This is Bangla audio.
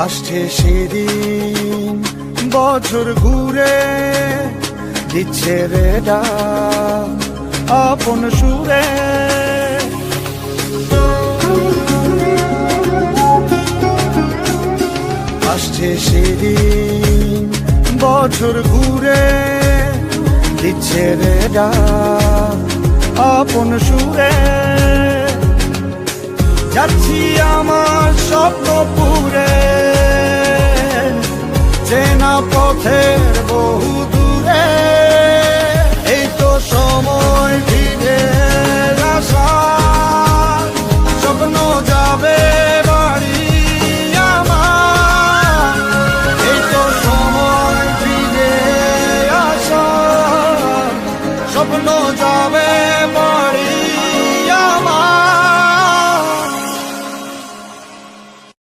আসছে সেদিন বছর ঘুরে দিচ্ছে রে ডাক আপন সুরে। আসছে সেদিন বছর ঘুরে দিচ্ছে রে ডাক আপন সুরে। যাচ্ছি আমার স্বপ্নপুরে চেনা পথের বহু